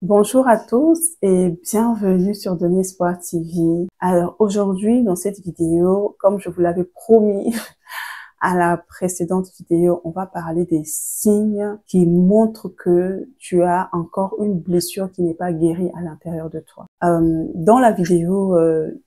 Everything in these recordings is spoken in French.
Bonjour à tous et bienvenue sur Donner Espoir TV. Alors aujourd'hui, dans cette vidéo, comme je vous l'avais promis à la précédente vidéo, on va parler des signes qui montrent que tu as encore une blessure qui n'est pas guérie à l'intérieur de toi. Dans la vidéo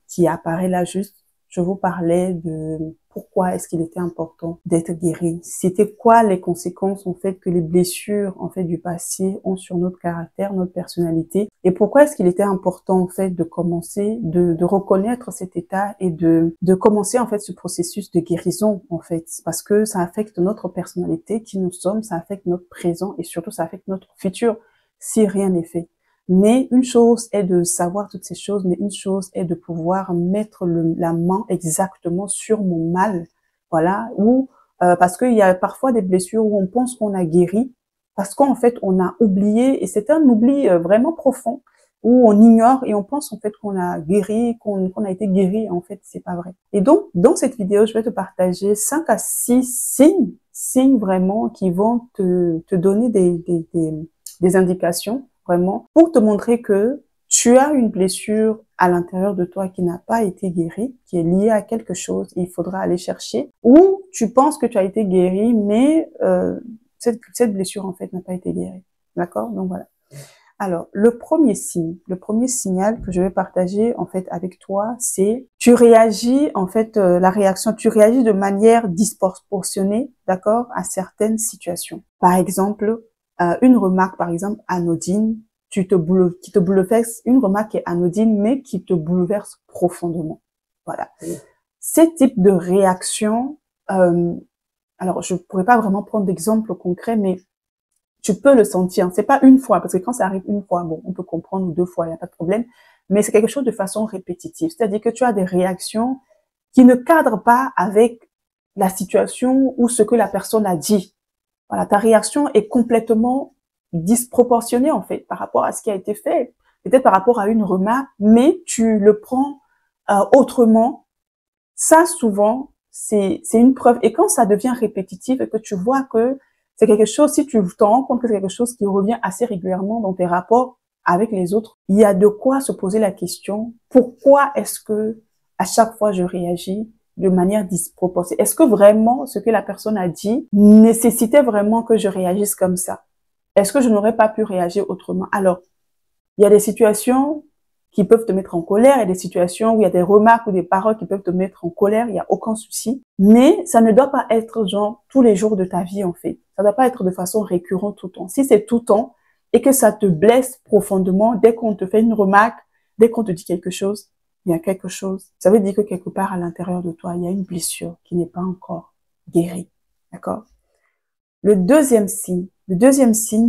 qui apparaît là juste, je vous parlais de pourquoi est-ce qu'il était important d'être guéri. C'était quoi les conséquences en fait que les blessures en fait du passé ont sur notre caractère, notre personnalité, et pourquoi est-ce qu'il était important en fait de commencer, de reconnaître cet état et de commencer en fait ce processus de guérison en fait, parce que ça affecte notre personnalité, qui nous sommes, ça affecte notre présent et surtout ça affecte notre futur si rien n'est fait. Mais une chose est de savoir toutes ces choses, mais une chose est de pouvoir mettre la main exactement sur mon mal, voilà, ou parce qu'il y a parfois des blessures où on pense qu'on a guéri, parce qu'en fait on a oublié, et c'est un oubli vraiment profond, où on ignore et on pense en fait qu'on a guéri, qu'on a été guéri, en fait c'est pas vrai. Et donc dans cette vidéo, je vais te partager 5 à 6 signes vraiment qui vont te donner des indications vraiment, pour te montrer que tu as une blessure à l'intérieur de toi qui n'a pas été guérie, qui est liée à quelque chose, et il faudra aller chercher, ou tu penses que tu as été guéri, mais cette blessure en fait n'a pas été guérie. D'accord? Donc voilà. Alors, le premier signal que je vais partager en fait avec toi, c'est tu réagis en fait tu réagis de manière disproportionnée, d'accord, à certaines situations. Par exemple, une remarque par exemple anodine, qui te bouleverse, une remarque qui est anodine mais qui te bouleverse profondément. Voilà. Ces types de réactions, alors je pourrais pas vraiment prendre d'exemple concret, mais tu peux le sentir. C'est pas une fois, parce que quand ça arrive une fois, bon, on peut comprendre, ou deux fois, il n'y a pas de problème, mais c'est quelque chose de façon répétitive. C'est-à-dire que tu as des réactions qui ne cadrent pas avec la situation ou ce que la personne a dit. Voilà, ta réaction est complètement disproportionnée, en fait, par rapport à ce qui a été fait. Peut-être par rapport à une remarque, mais tu le prends autrement. Ça, souvent, c'est une preuve. Et quand ça devient répétitif et que tu vois que c'est quelque chose, si tu t'en rends compte que c'est quelque chose qui revient assez régulièrement dans tes rapports avec les autres, il y a de quoi se poser la question, pourquoi est-ce que à chaque fois je réagis de manière disproportionnée? Est-ce que vraiment ce que la personne a dit nécessitait vraiment que je réagisse comme ça? Est-ce que je n'aurais pas pu réagir autrement? Alors, il y a des situations qui peuvent te mettre en colère, il y a des situations où il y a des remarques ou des paroles qui peuvent te mettre en colère, il n'y a aucun souci. Mais ça ne doit pas être genre tous les jours de ta vie en fait. Ça ne doit pas être de façon récurrente tout le temps. Si c'est tout le temps et que ça te blesse profondément, dès qu'on te fait une remarque, dès qu'on te dit quelque chose, il y a quelque chose. Ça veut dire que quelque part à l'intérieur de toi, il y a une blessure qui n'est pas encore guérie. D'accord? Le deuxième signe,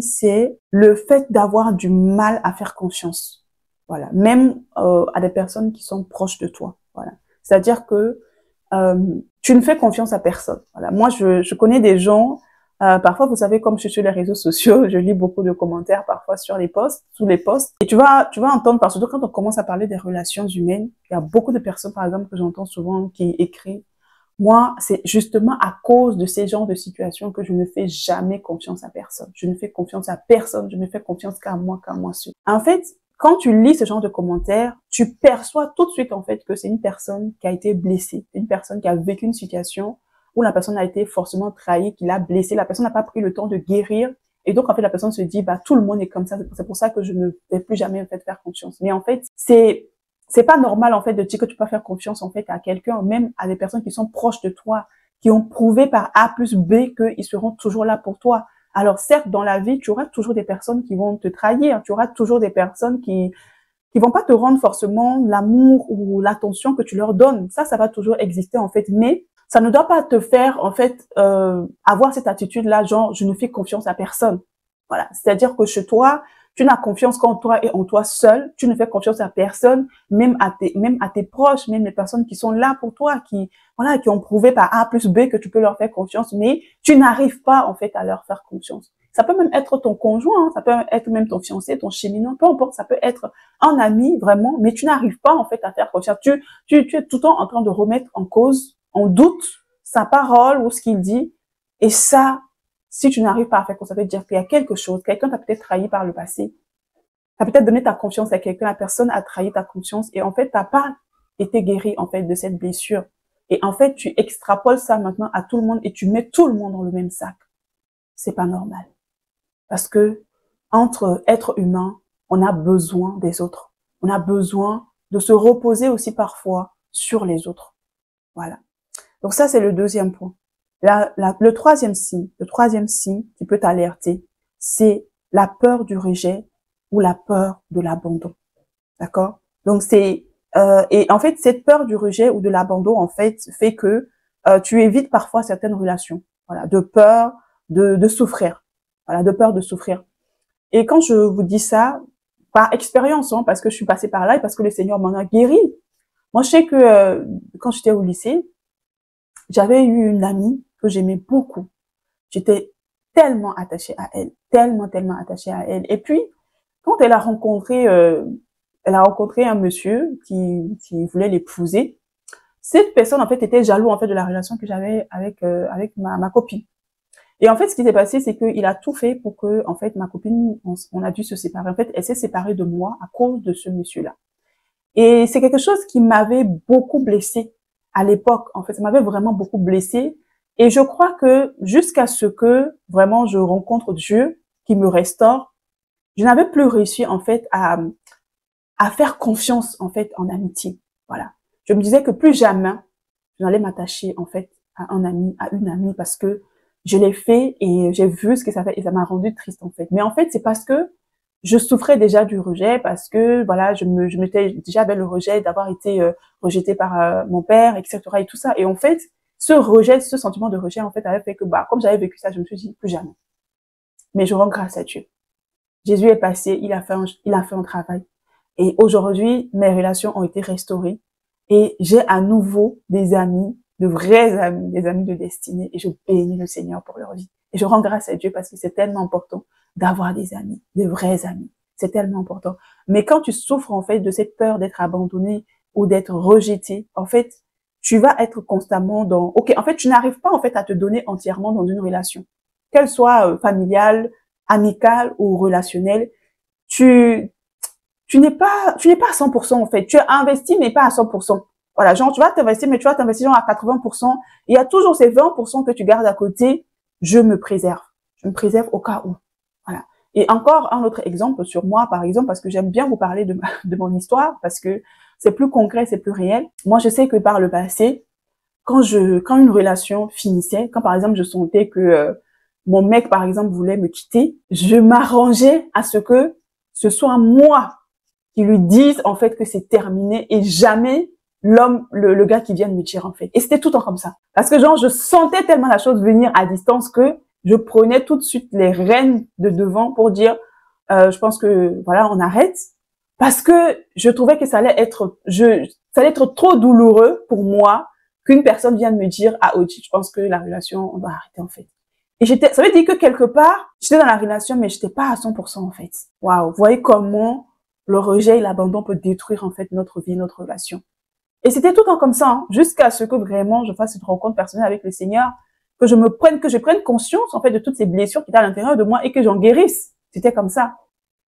c'est le fait d'avoir du mal à faire confiance. Voilà, même à des personnes qui sont proches de toi. Voilà, c'est-à-dire que tu ne fais confiance à personne. Voilà, moi je connais des gens. Parfois, vous savez, comme je suis sur les réseaux sociaux, je lis beaucoup de commentaires parfois sur les posts, sous les posts, et tu vas entendre, parce que quand on commence à parler des relations humaines, il y a beaucoup de personnes, par exemple, que j'entends souvent qui écrivent: moi, c'est justement à cause de ces genres de situations que je ne fais jamais confiance à personne. Je ne fais confiance à personne, je ne fais confiance qu'à moi seul. En fait, quand tu lis ce genre de commentaires, tu perçois tout de suite en fait que c'est une personne qui a été blessée, une personne qui a vécu une situation où la personne a été forcément trahie, qui l'a blessée, la personne n'a pas pris le temps de guérir, et donc en fait la personne se dit bah tout le monde est comme ça, c'est pour ça que je ne vais plus jamais en fait faire confiance. Mais en fait, c'est pas normal en fait de dire que tu peux faire confiance en fait à quelqu'un, même à des personnes qui sont proches de toi, qui ont prouvé par A plus B qu'ils seront toujours là pour toi. Alors certes, dans la vie, tu auras toujours des personnes qui vont te trahir, tu auras toujours des personnes qui vont pas te rendre forcément l'amour ou l'attention que tu leur donnes. Ça va toujours exister en fait, mais ça ne doit pas te faire en fait avoir cette attitude-là, genre je ne fais confiance à personne. Voilà, c'est-à-dire que chez toi, tu n'as confiance qu'en toi et en toi seul. Tu ne fais confiance à personne, même à tes proches, même les personnes qui sont là pour toi, voilà, qui ont prouvé par A plus B que tu peux leur faire confiance, mais tu n'arrives pas, en fait, à leur faire confiance. Ça peut même être ton conjoint, hein, ça peut être même ton fiancé, ton cheminot, peu importe, ça peut être un ami, vraiment, mais tu n'arrives pas, en fait, à faire confiance. Tu es tout le temps en train de remettre en cause, en doute, sa parole ou ce qu'il dit, et ça, si tu n'arrives pas à faire constater, dire qu'il y a quelque chose, quelqu'un t'a peut-être trahi par le passé, T'as peut-être donné ta confiance à quelqu'un, la personne a trahi ta confiance et en fait, t'as pas été guéri en fait de cette blessure. Et en fait, tu extrapoles ça maintenant à tout le monde et tu mets tout le monde dans le même sac. C'est pas normal. Parce que entre êtres humains, on a besoin des autres. On a besoin de se reposer aussi parfois sur les autres. Voilà. Donc ça, c'est le deuxième point. Le troisième signe qui peut t'alerter, c'est la peur du rejet ou la peur de l'abandon. D'accord? Donc et en fait, cette peur du rejet ou de l'abandon, en fait, fait que tu évites parfois certaines relations. Voilà, de peur de souffrir. Voilà, de peur de souffrir. Et quand je vous dis ça, par expérience, hein, parce que je suis passée par là et parce que le Seigneur m'en a guéri. Moi, je sais que quand j'étais au lycée, j'avais eu une amie que j'aimais beaucoup. J'étais tellement attachée à elle, tellement attachée à elle. Et puis, quand elle a rencontré un monsieur qui voulait l'épouser, cette personne en fait était jaloux en fait de la relation que j'avais avec ma copine. Et en fait, ce qui s'est passé, c'est qu'il a tout fait pour que en fait ma copine, on a dû se séparer. En fait, elle s'est séparée de moi à cause de ce monsieur-là. Et c'est quelque chose qui m'avait beaucoup blessée à l'époque. En fait, ça m'avait vraiment beaucoup blessée. Et je crois que jusqu'à ce que vraiment je rencontre Dieu qui me restaure, je n'avais plus réussi en fait à faire confiance en fait en amitié. Voilà. Je me disais que plus jamais je n'allais m'attacher en fait à un ami, à une amie parce que je l'ai fait et j'ai vu ce que ça fait et ça m'a rendu triste en fait. Mais en fait, c'est parce que je souffrais déjà du rejet parce que voilà, je m'étais déjà avec le rejet d'avoir été rejetée par mon père, etc. et tout ça. Et en fait, ce rejet, ce sentiment de rejet en fait avait fait que comme j'avais vécu ça, je me suis dit plus jamais. Mais je rends grâce à Dieu. Jésus est passé, il a fait un travail. Et aujourd'hui, mes relations ont été restaurées et j'ai à nouveau des amis, de vrais amis, des amis de destinée et je bénis le Seigneur pour leur vie. Et je rends grâce à Dieu parce que c'est tellement important d'avoir des amis, de vrais amis. C'est tellement important. Mais quand tu souffres en fait de cette peur d'être abandonné ou d'être rejeté, en fait, tu vas être constamment en fait, tu n'arrives pas en fait à te donner entièrement dans une relation, qu'elle soit familiale, amicale ou relationnelle. Tu n'es pas à 100% en fait. Tu as investi mais pas à 100%. Voilà, genre tu vas t'investir mais tu vas t'investir genre à 80%. Il y a toujours ces 20% que tu gardes à côté. Je me préserve. Je me préserve au cas où. Voilà. Et encore un autre exemple sur moi, par exemple, parce que j'aime bien vous parler de mon histoire, parce que c'est plus concret, c'est plus réel. Moi, je sais que par le passé, quand une relation finissait, quand par exemple je sentais que mon mec, par exemple, voulait me quitter, je m'arrangeais à ce que ce soit moi qui lui dise en fait que c'est terminé et jamais le gars qui vient me dire en fait. Et c'était tout le temps comme ça. Parce que genre, je sentais tellement la chose venir à distance que je prenais tout de suite les rênes de devant pour dire, je pense que voilà, on arrête. Parce que je trouvais que ça allait être trop douloureux pour moi qu'une personne vienne me dire, ah, Oji, je pense que la relation, on doit arrêter en fait. Et ça veut dire que quelque part, j'étais dans la relation, mais j'étais pas à 100% en fait. Waouh, vous voyez comment le rejet et l'abandon peut détruire en fait notre vie, notre relation. Et c'était tout le temps comme ça, hein, jusqu'à ce que vraiment je fasse une rencontre personnelle avec le Seigneur, que je prenne conscience en fait de toutes ces blessures qui étaient à l'intérieur de moi et que j'en guérisse. C'était comme ça.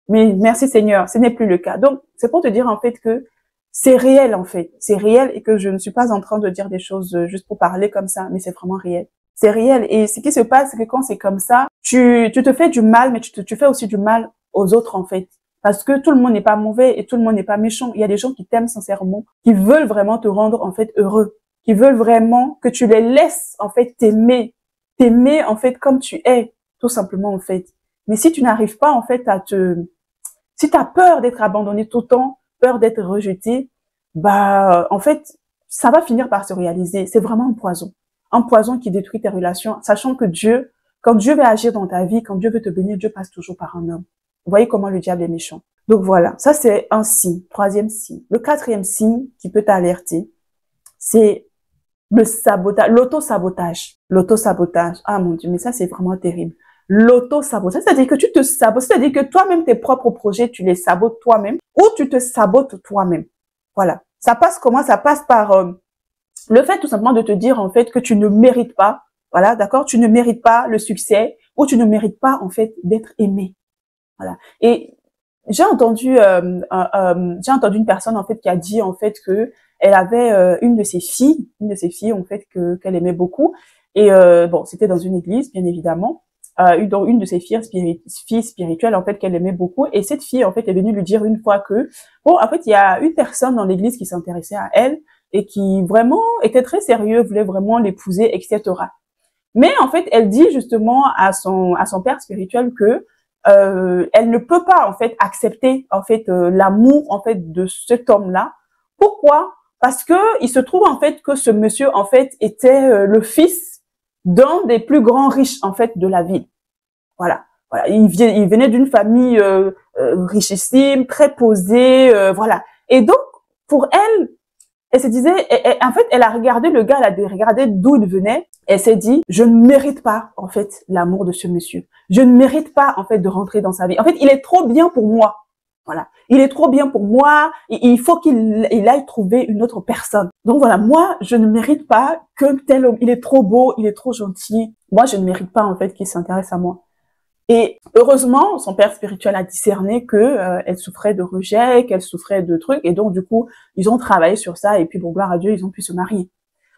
Mais merci Seigneur, ce n'est plus le cas. Donc, c'est pour te dire en fait que c'est réel en fait. C'est réel et que je ne suis pas en train de dire des choses juste pour parler comme ça, mais c'est vraiment réel. C'est réel. Et ce qui se passe, c'est que quand c'est comme ça, tu te fais du mal, mais tu fais aussi du mal aux autres en fait. Parce que tout le monde n'est pas mauvais et tout le monde n'est pas méchant. Il y a des gens qui t'aiment sincèrement, qui veulent vraiment te rendre en fait heureux, qui veulent vraiment que tu les laisses en fait t'aimer en fait comme tu es, tout simplement en fait. Mais si tu n'arrives pas en fait si tu as peur d'être abandonné tout le temps, peur d'être rejeté, bah en fait, ça va finir par se réaliser. C'est vraiment un poison qui détruit tes relations, sachant que quand Dieu veut agir dans ta vie, quand Dieu veut te bénir, Dieu passe toujours par un homme. Vous voyez comment le diable est méchant. Donc voilà, ça c'est un signe, troisième signe. Le quatrième signe qui peut t'alerter, c'est le sabotage, l'auto-sabotage. L'auto-sabotage. Ah mon Dieu, mais ça c'est vraiment terrible. L'auto-sabotage, c'est-à-dire que tu te sabotes, c'est-à-dire que toi-même tes propres projets, tu les sabotes toi-même ou tu te sabotes toi-même. Voilà. Ça passe comment? Ça passe par le fait tout simplement de te dire en fait que tu ne mérites pas, voilà, d'accord? Tu ne mérites pas le succès ou tu ne mérites pas en fait d'être aimé. Voilà. Et j'ai entendu une personne en fait qui a dit en fait que elle avait une de ses filles en fait qu'elle aimait beaucoup et bon c'était dans une église bien évidemment dont une de ses filles spirituelles en fait qu'elle aimait beaucoup et cette fille en fait est venue lui dire une fois que bon en fait il y a une personne dans l'église qui s'intéressait à elle et qui vraiment était très sérieux, voulait vraiment l'épouser, etc. Mais en fait, elle dit justement à son père spirituel que elle ne peut pas en fait accepter en fait l'amour en fait de cet homme-là. Pourquoi? Parce que il se trouve en fait que ce monsieur en fait était le fils d'un des plus grands riches en fait de la ville. Voilà. Voilà. Il venait d'une famille richissime, très posée, voilà. Et donc pour elle, elle se disait, en fait, elle a regardé le gars, elle a regardé d'où il venait. Elle s'est dit, je ne mérite pas, en fait, l'amour de ce monsieur. Je ne mérite pas, en fait, de rentrer dans sa vie. En fait, il est trop bien pour moi. Voilà. Il est trop bien pour moi. Il faut qu'il aille trouver une autre personne. Donc voilà, moi, je ne mérite pas que tel homme, il est trop beau, il est trop gentil. Moi, je ne mérite pas, en fait, qu'il s'intéresse à moi. Et heureusement, son père spirituel a discerné que elle souffrait de rejet, qu'elle souffrait de trucs, et donc du coup, ils ont travaillé sur ça, et puis bon, gloire à Dieu, ils ont pu se marier.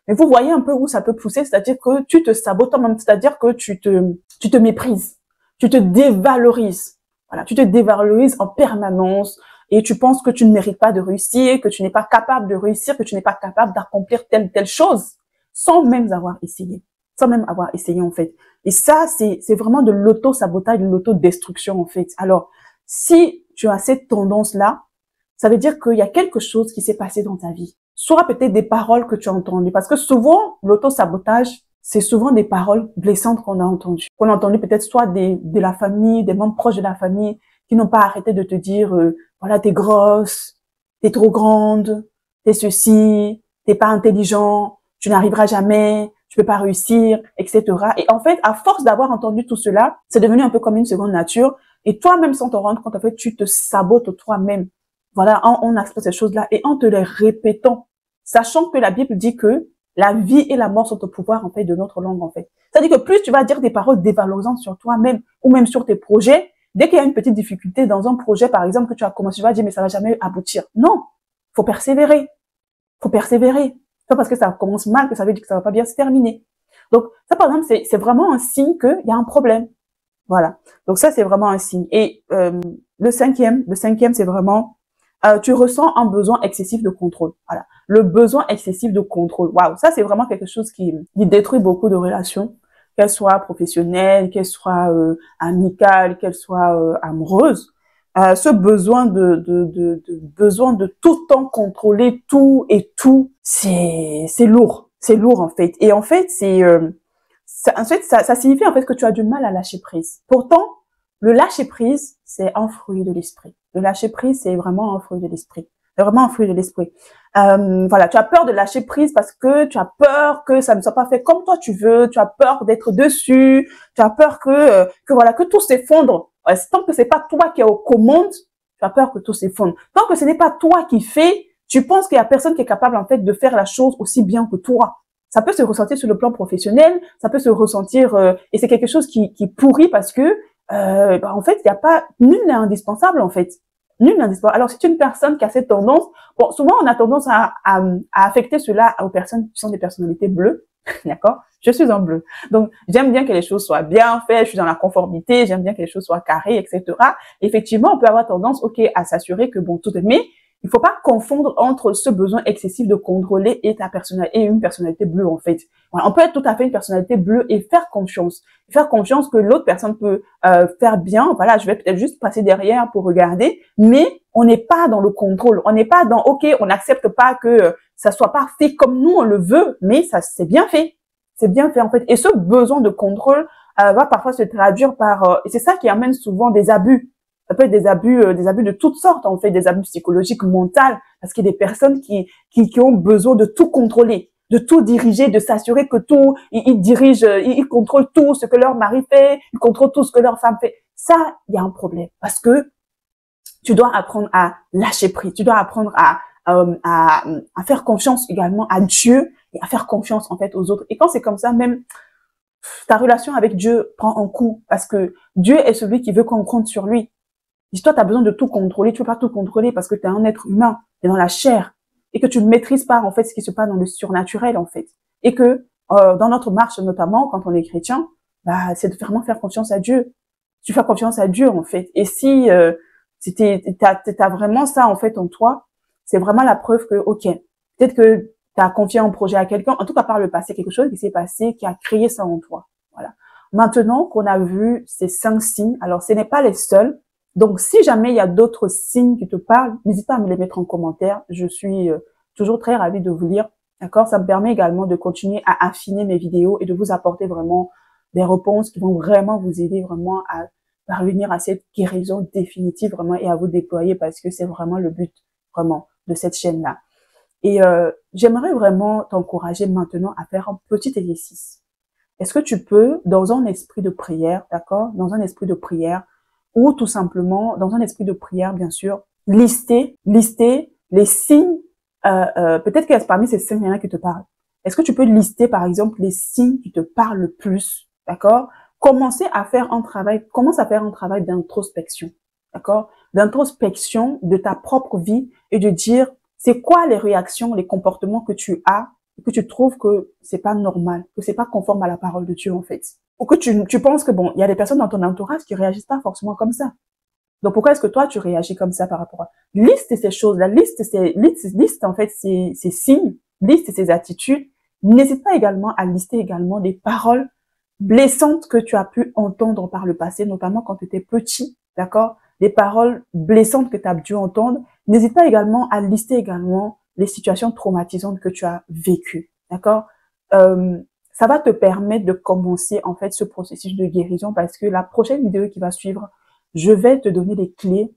Mais vous voyez un peu où ça peut pousser, c'est-à-dire que tu te sabotes toi-même, c'est-à-dire que tu te méprises, tu te dévalorises. Voilà, tu te dévalorises en permanence, et tu penses que tu ne mérites pas de réussir, que tu n'es pas capable de réussir, que tu n'es pas capable d'accomplir telle ou telle chose, sans même avoir essayé. Sans même avoir essayé en fait. Et ça, c'est vraiment de l'auto-sabotage, de l'auto-destruction en fait. Alors, si tu as cette tendance-là, ça veut dire qu'il y a quelque chose qui s'est passé dans ta vie. Soit peut-être des paroles que tu as entendues. Parce que souvent, l'auto-sabotage, c'est souvent des paroles blessantes qu'on a entendues. Qu'on a entendues peut-être soit de la famille, des membres proches de la famille, qui n'ont pas arrêté de te dire, voilà, t'es grosse, t'es trop grande, t'es ceci, t'es pas intelligent, tu n'arriveras jamais, tu peux pas réussir, etc. Et en fait, à force d'avoir entendu tout cela, c'est devenu un peu comme une seconde nature. Et toi-même, sans te rendre compte, en fait, tu te sabotes toi-même. Voilà, on accepte ces choses-là et en te les répétant, sachant que la Bible dit que la vie et la mort sont au pouvoir, en fait, de notre langue, en fait. C'est-à-dire que plus tu vas dire des paroles dévalorisantes sur toi-même ou même sur tes projets, dès qu'il y a une petite difficulté dans un projet, par exemple, que tu as commencé, tu vas dire, mais ça va jamais aboutir. Non, faut persévérer. Faut persévérer. C'est pas parce que ça commence mal que ça veut dire que ça va pas bien se terminer. Donc, ça, par exemple, c'est vraiment un signe qu'il y a un problème. Voilà. Donc, ça, c'est vraiment un signe. Et le cinquième, c'est vraiment, tu ressens un besoin excessif de contrôle. Voilà. Le besoin excessif de contrôle. Waouh. Ça, c'est vraiment quelque chose qui détruit beaucoup de relations, qu'elles soient professionnelles, qu'elles soient amicales, qu'elles soient amoureuses. Ce besoin besoin de tout le temps contrôler tout et tout, c'est lourd en fait. Et en fait, ça signifie en fait que tu as du mal à lâcher prise. Pourtant, le lâcher prise, c'est un fruit de l'esprit. Le lâcher prise, c'est vraiment un fruit de l'esprit. C'est vraiment un fruit de l'esprit. Voilà, tu as peur de lâcher prise parce que tu as peur que ça ne soit pas fait comme toi tu veux. Tu as peur d'être dessus. Tu as peur que voilà, que tout s'effondre. Tant que c'est pas toi qui es aux commandes, tu as peur que tout s'effondre. Tant que ce n'est pas toi qui fais, tu penses qu'il y a personne qui est capable en fait de faire la chose aussi bien que toi. Ça peut se ressentir sur le plan professionnel, ça peut se ressentir et c'est quelque chose qui pourrit parce que en fait, il y a pas nul n'est indispensable en fait. Nul n'est indispensable. Alors c'est une personne qui a cette tendance. Bon, souvent on a tendance à affecter cela aux personnes qui sont des personnalités bleues. D'accord? Je suis en bleu. Donc, j'aime bien que les choses soient bien faites, je suis dans la conformité, j'aime bien que les choses soient carrées, etc. Effectivement, on peut avoir tendance, ok, à s'assurer que bon, tout est, mais il faut pas confondre entre ce besoin excessif de contrôler et ta personnalité, et une personnalité bleue, en fait. Voilà, on peut être tout à fait une personnalité bleue et faire confiance. Faire confiance que l'autre personne peut faire bien. Voilà, je vais peut-être juste passer derrière pour regarder, mais on n'est pas dans le contrôle. On n'est pas dans, ok, on n'accepte pas que ça soit pas fait comme nous on le veut, mais ça c'est bien fait. C'est bien fait en fait. Et ce besoin de contrôle va parfois se traduire par et c'est ça qui amène souvent des abus. Ça peut être des abus de toutes sortes en fait, des abus psychologiques, mentaux, parce qu'il y a des personnes qui ont besoin de tout contrôler, de tout diriger, de s'assurer que tout ils dirigent, ils contrôlent tout ce que leur mari fait, ils contrôlent tout ce que leur femme fait. Ça, il y a un problème parce que tu dois apprendre à lâcher prise, tu dois apprendre à faire confiance également à Dieu et à faire confiance en fait aux autres. Et quand c'est comme ça, même ta relation avec Dieu prend un coup parce que Dieu est celui qui veut qu'on compte sur lui. Dis-toi, tu as besoin de tout contrôler. Tu peux pas tout contrôler parce que tu es un être humain, tu es dans la chair et que tu ne maîtrises pas en fait ce qui se passe dans le surnaturel en fait. Et que dans notre marche notamment, quand on est chrétien, bah c'est de vraiment faire confiance à Dieu. Tu fais confiance à Dieu en fait. Et si t'as vraiment ça en fait en toi, c'est vraiment la preuve que ok, peut-être que tu as confié un projet à quelqu'un, en tout cas par le passé, quelque chose qui s'est passé, qui a créé ça en toi. Voilà. Maintenant qu'on a vu ces 5 signes, alors ce n'est pas les seuls. Donc, si jamais il y a d'autres signes qui te parlent, n'hésite pas à me les mettre en commentaire. Je suis toujours très ravie de vous lire. D'accord? Ça me permet également de continuer à affiner mes vidéos et de vous apporter vraiment des réponses qui vont vraiment vous aider vraiment à parvenir à cette guérison définitive vraiment et à vous déployer parce que c'est vraiment le but vraiment de cette chaîne-là. Et j'aimerais vraiment t'encourager maintenant à faire un petit exercice. Est-ce que tu peux, dans un esprit de prière, d'accord, dans un esprit de prière, ou tout simplement, dans un esprit de prière, bien sûr, lister les signes, peut-être qu'il y a parmi ces signes, il y en a qui te parlent. Est-ce que tu peux lister, par exemple, les signes qui te parlent le plus, d'accord? Commence à faire un travail d'introspection, d'accord? D'introspection de ta propre vie et de dire, c'est quoi les réactions, les comportements que tu as que tu trouves que c'est pas normal, que c'est pas conforme à la parole de Dieu, en fait. Ou que tu penses que bon, il y a des personnes dans ton entourage qui réagissent pas forcément comme ça. Donc, pourquoi est-ce que toi, tu réagis comme ça par rapport à... Liste ces choses-là, liste en fait ces signes, liste ces attitudes. N'hésite pas également à lister également les paroles blessantes que tu as pu entendre par le passé, notamment quand tu étais petit, d'accord? Les paroles blessantes que tu as dû entendre. N'hésite pas également à lister également les situations traumatisantes que tu as vécues, d'accord? Ça va te permettre de commencer en fait ce processus de guérison parce que la prochaine vidéo qui va suivre, je vais te donner les clés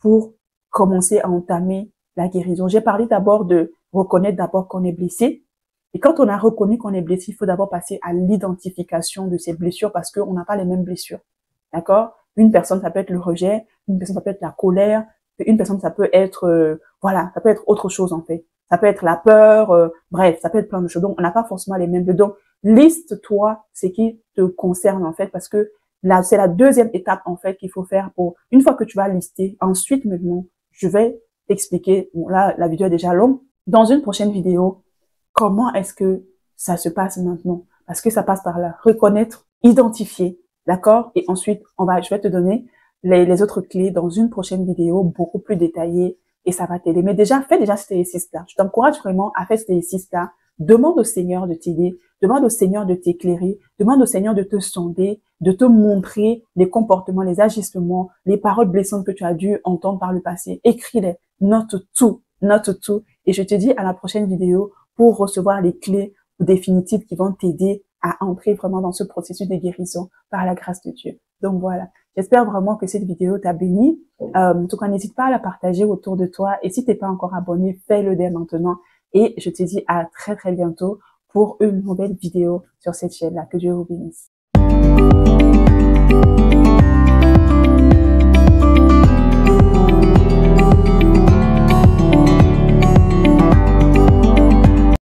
pour commencer à entamer la guérison. J'ai parlé d'abord de reconnaître d'abord qu'on est blessé. Et quand on a reconnu qu'on est blessé, il faut d'abord passer à l'identification de ces blessures parce qu'on n'a pas les mêmes blessures. D'accord? Une personne, ça peut être le rejet. Une personne, ça peut être la colère. Une personne, ça peut être, voilà, ça peut être autre chose en fait. Ça peut être la peur, bref, ça peut être plein de choses. Donc, on n'a pas forcément les mêmes. Donc, liste-toi ce qui te concerne en fait parce que là, c'est la deuxième étape en fait qu'il faut faire pour, une fois que tu vas lister, ensuite maintenant, je vais t'expliquer, bon là, la vidéo est déjà longue, dans une prochaine vidéo, comment est-ce que ça se passe maintenant? Parce que ça passe par là. Reconnaître, identifier, d'accord? Et ensuite, je vais te donner les autres clés dans une prochaine vidéo beaucoup plus détaillée et ça va t'aider. Mais déjà, fais déjà cet exercice-là. Je t'encourage vraiment à faire cet exercice-là. Demande au Seigneur de t'aider. Demande au Seigneur de t'éclairer. Demande au Seigneur de te sonder, de te montrer les comportements, les agissements, les paroles blessantes que tu as dû entendre par le passé. Écris-les. Note tout. Note tout. Et je te dis à la prochaine vidéo pour recevoir les clés définitives qui vont t'aider à entrer vraiment dans ce processus de guérison par la grâce de Dieu. Donc voilà, j'espère vraiment que cette vidéo t'a béni. En tout cas, n'hésite pas à la partager autour de toi. Et si t'es pas encore abonné, fais-le dès maintenant. Et je te dis à très très bientôt pour une nouvelle vidéo sur cette chaîne-là. Que Dieu vous bénisse.